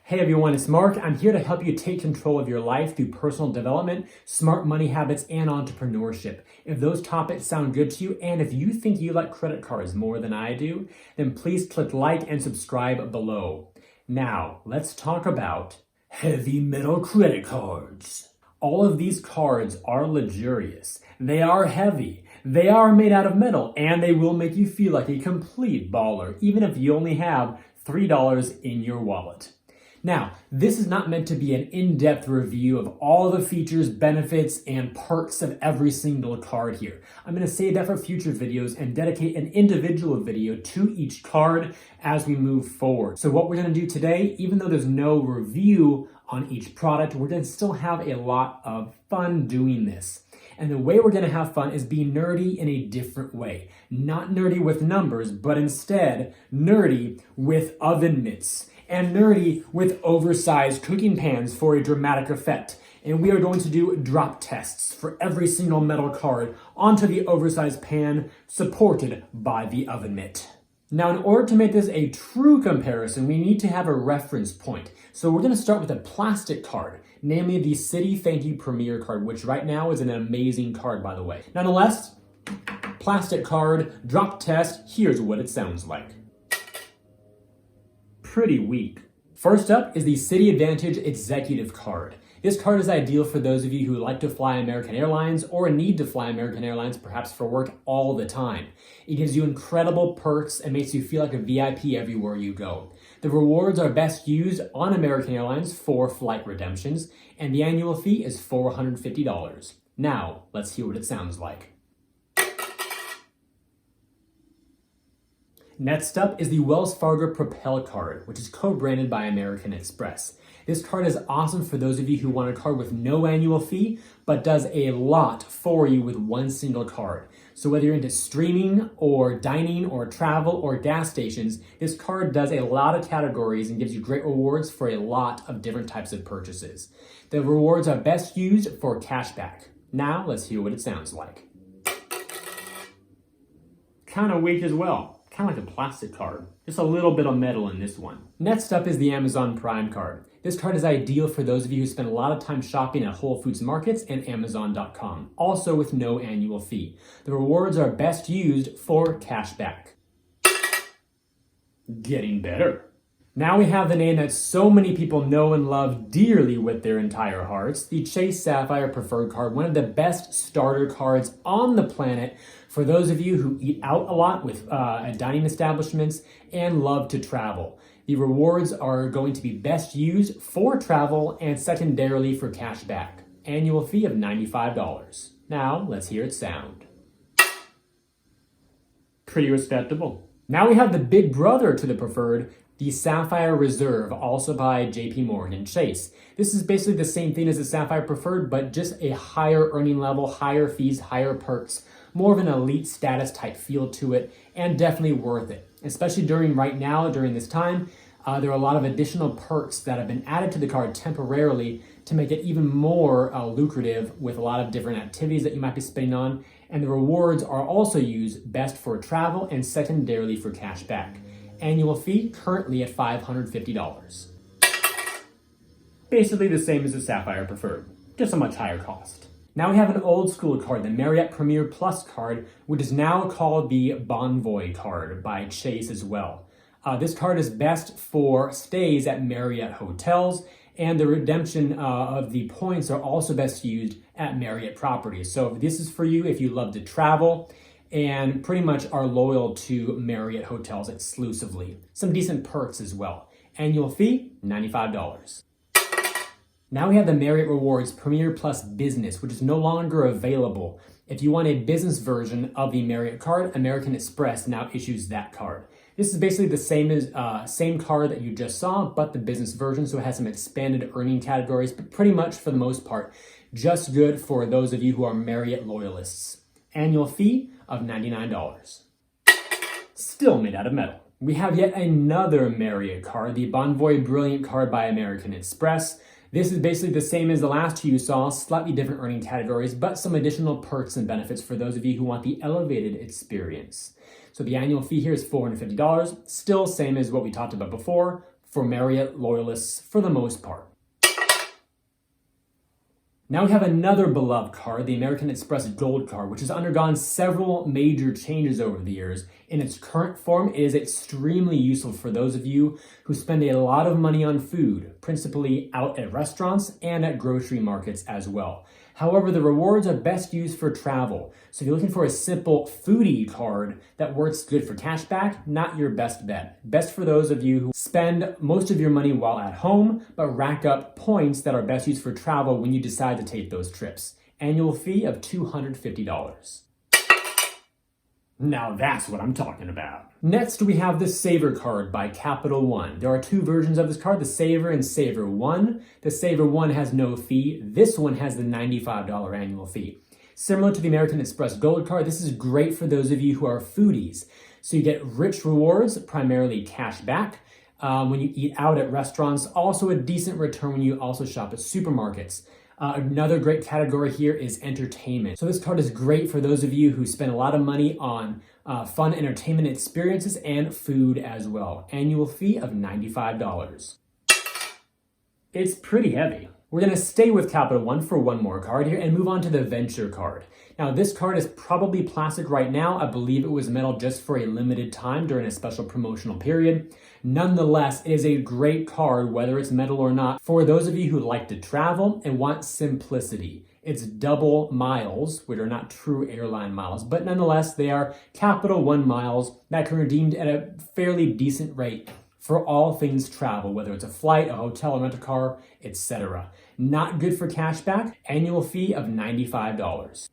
Hey everyone, it's Mark. I'm here to help you take control of your life through personal development, smart money habits, and entrepreneurship. If those topics sound good to you, and if you think you like credit cards more than I do, then please click like and subscribe below. Now, let's talk about heavy metal credit cards. All of these cards are luxurious. They are heavy. They are made out of metal, and they will make you feel like a complete baller, even if you only have $3 in your wallet. Now, this is not meant to be an in-depth review of all the features, benefits, and perks of every single card here. I'm going to save that for future videos and dedicate an individual video to each card as we move forward. So what we're going to do today, even though there's no review on each product, we're going to still have a lot of fun doing this. And the way we're going to have fun is be nerdy in a different way. Not nerdy with numbers, but instead nerdy with oven mitts. And nerdy with oversized cooking pans for a dramatic effect. And we are going to do drop tests for every single metal card onto the oversized pan supported by the oven mitt. Now, in order to make this a true comparison, we need to have a reference point. So we're going to start with a plastic card, namely the Citi Thank You Premier card, which right now is an amazing card, by the way. Nonetheless, plastic card, drop test, here's what it sounds like. Pretty weak. First up is the Citi Advantage Executive Card. This card is ideal for those of you who like to fly American Airlines or need to fly American Airlines perhaps for work all the time. It gives you incredible perks and makes you feel like a VIP everywhere you go. The rewards are best used on American Airlines for flight redemptions, and the annual fee is $450. Now, let's hear what it sounds like. Next up is the Wells Fargo Propel card, which is co-branded by American Express. This card is awesome for those of you who want a card with no annual fee, but does a lot for you with one single card. So whether you're into streaming or dining or travel or gas stations, this card does a lot of categories and gives you great rewards for a lot of different types of purchases. The rewards are best used for cashback. Now let's hear what it sounds like. Kind of weak as well. Kind of like a plastic card. Just a little bit of metal in this one. Next up is the Amazon Prime card. This card is ideal for those of you who spend a lot of time shopping at Whole Foods Markets and Amazon.com, also with no annual fee. The rewards are best used for cashback. Getting better. Now we have the name that so many people know and love dearly with their entire hearts, the Chase Sapphire Preferred card, one of the best starter cards on the planet for those of you who eat out a lot with dining establishments and love to travel. The rewards are going to be best used for travel and secondarily for cashback. Annual fee of $95. Now let's hear it sound. Pretty respectable. Now we have the big brother to the Preferred, the Sapphire Reserve, also by JP Morgan Chase. This is basically the same thing as the Sapphire Preferred, but just a higher earning level, higher fees, higher perks, more of an elite status type feel to it, and definitely worth it. Especially during this time, there are a lot of additional perks that have been added to the card temporarily to make it even more lucrative with a lot of different activities that you might be spending on. And the rewards are also used best for travel and secondarily for cashback. Annual fee currently at $550. Basically the same as the Sapphire Preferred, just a much higher cost. Now we have an old school card, the Marriott Premier Plus card, which is now called the Bonvoy card by Chase as well. This card is best for stays at Marriott hotels, and the redemption of the points are also best used at Marriott properties. So this is for you if you love to travel and pretty much are loyal to Marriott hotels exclusively. Some decent perks as well. Annual fee, $95. Now we have the Marriott Rewards Premier Plus Business, which is no longer available. If you want a business version of the Marriott card, American Express now issues that card. This is basically the same card that you just saw, but the business version, so it has some expanded earning categories, but pretty much for the most part, just good for those of you who are Marriott loyalists. Annual fee of $99. Still made out of metal. We have yet another Marriott card, the Bonvoy Brilliant card by American Express. This is basically the same as the last two you saw, slightly different earning categories, but some additional perks and benefits for those of you who want the elevated experience. So the annual fee here is $450, still same as what we talked about before, for Marriott loyalists for the most part. Now we have another beloved card, the American Express Gold Card, which has undergone several major changes over the years. In its current form, it is extremely useful for those of you who spend a lot of money on food, principally out at restaurants and at grocery markets as well. However, the rewards are best used for travel. So if you're looking for a simple foodie card that works good for cashback, not your best bet. Best for those of you who spend most of your money while at home, but rack up points that are best used for travel when you decide to take those trips. Annual fee of $250. Now that's what I'm talking about. Next, we have the Saver card by Capital One. There are two versions of this card, the Saver and Saver One. The Saver One has no fee. This one has the $95 annual fee. Similar to the American Express Gold Card, this is great for those of you who are foodies. So you get rich rewards, primarily cash back, when you eat out at restaurants. Also a decent return when you also shop at supermarkets. Another great category here is entertainment. So this card is great for those of you who spend a lot of money on fun entertainment experiences and food as well. Annual fee of $95. It's pretty heavy. We're going to stay with Capital One for one more card here and move on to the Venture card. Now this card is probably plastic right now. I believe it was metal just for a limited time during a special promotional period. Nonetheless, it is a great card, whether it's metal or not, for those of you who like to travel and want simplicity. It's double miles, which are not true airline miles, but nonetheless, they are Capital One miles that can be redeemed at a fairly decent rate for all things travel, whether it's a flight, a hotel, a rental car, etc. Not good for cashback. Annual fee of $95.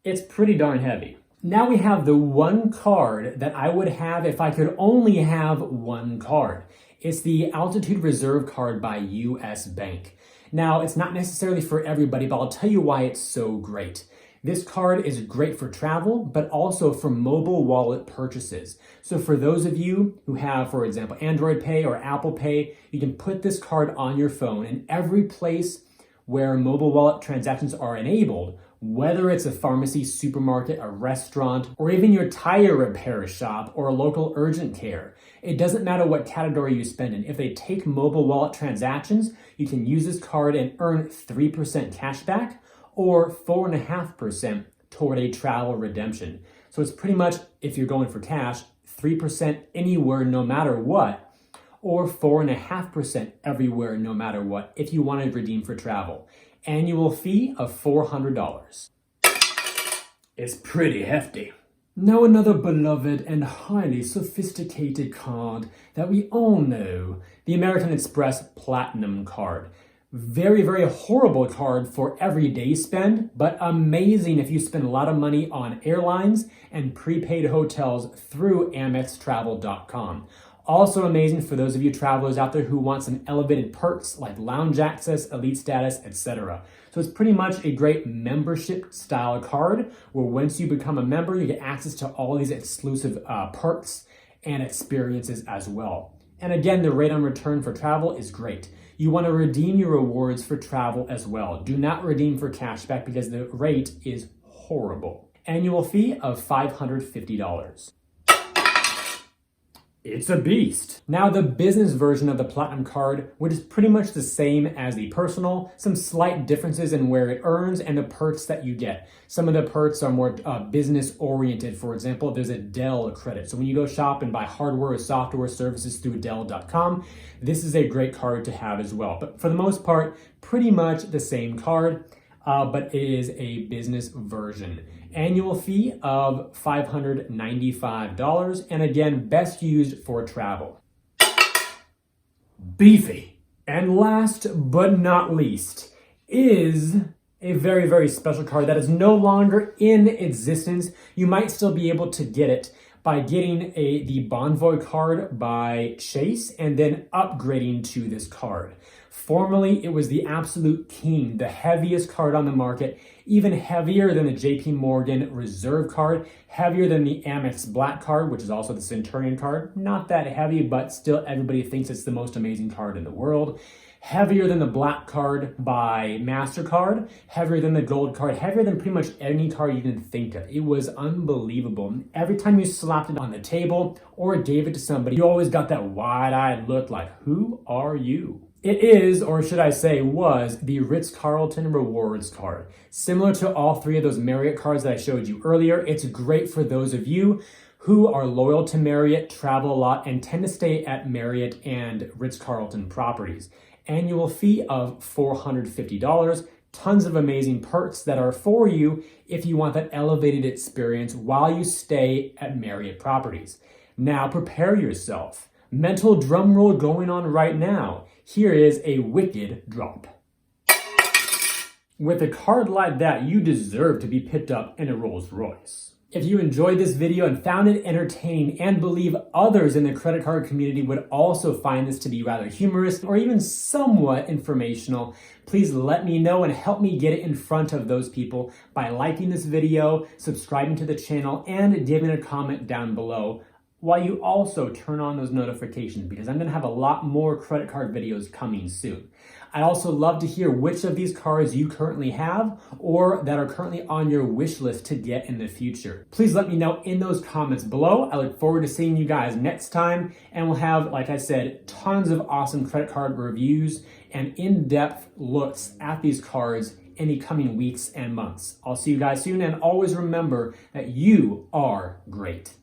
It's pretty darn heavy. Now we have the one card that I would have if I could only have one card. It's the Altitude Reserve card by US Bank. Now, it's not necessarily for everybody, but I'll tell you why it's so great. This card is great for travel, but also for mobile wallet purchases. So for those of you who have, for example, Android Pay or Apple Pay, you can put this card on your phone, and every place where mobile wallet transactions are enabled, whether it's a pharmacy, supermarket, a restaurant, or even your tire repair shop or a local urgent care, it doesn't matter what category you spend in. If they take mobile wallet transactions, you can use this card and earn 3% cash back or 4.5% toward a travel redemption. So it's pretty much, if you're going for cash, 3% anywhere no matter what, or 4.5% everywhere no matter what if you want to redeem for travel. Annual fee of $400. It's pretty hefty. Now another beloved and highly sophisticated card that we all know, the American Express Platinum card. Very, very horrible card for everyday spend, but amazing if you spend a lot of money on airlines and prepaid hotels through AmexTravel.com. Also amazing for those of you travelers out there who want some elevated perks like lounge access, elite status, etc. So it's pretty much a great membership style card where once you become a member, you get access to all these exclusive perks and experiences as well. And again, the rate on return for travel is great. You want to redeem your rewards for travel as well. Do not redeem for cashback because the rate is horrible. Annual fee of $550. It's a beast. Now the business version of the Platinum card, which is pretty much the same as the personal, some slight differences in where it earns and the perks that you get. Some of the perks are more business oriented. For example, there's a Dell credit. So when you go shop and buy hardware or software services through Dell.com, this is a great card to have as well. But for the most part, pretty much the same card, but it is a business version. Annual fee of $595, and again, best used for travel. Beefy. And last but not least is a very, very special card that is no longer in existence. You might still be able to get it by getting the Bonvoy card by Chase and then upgrading to this card. Formerly, it was the absolute king, the heaviest card on the market, even heavier than the JP Morgan Reserve card, heavier than the Amex Black card, which is also the Centurion card. Not that heavy, but still everybody thinks it's the most amazing card in the world. Heavier than the Black card by MasterCard, heavier than the Gold card, heavier than pretty much any card you can think of. It was unbelievable. Every time you slapped it on the table or gave it to somebody, you always got that wide-eyed look like, who are you? It is, or should I say was, the Ritz-Carlton Rewards card. Similar to all three of those Marriott cards that I showed you earlier, it's great for those of you who are loyal to Marriott, travel a lot, and tend to stay at Marriott and Ritz-Carlton properties. Annual fee of $450, tons of amazing perks that are for you if you want that elevated experience while you stay at Marriott properties. Now prepare yourself. Mental drum roll going on right now. Here is a wicked drop. With a card like that, you deserve to be picked up in a Rolls Royce. If you enjoyed this video and found it entertaining and believe others in the credit card community would also find this to be rather humorous or even somewhat informational, please let me know and help me get it in front of those people by liking this video, subscribing to the channel, and giving a comment down below, while you also turn on those notifications because I'm gonna have a lot more credit card videos coming soon. I'd also love to hear which of these cards you currently have or that are currently on your wish list to get in the future. Please let me know in those comments below. I look forward to seeing you guys next time, and we'll have, like I said, tons of awesome credit card reviews and in-depth looks at these cards in the coming weeks and months. I'll see you guys soon, and always remember that you are great.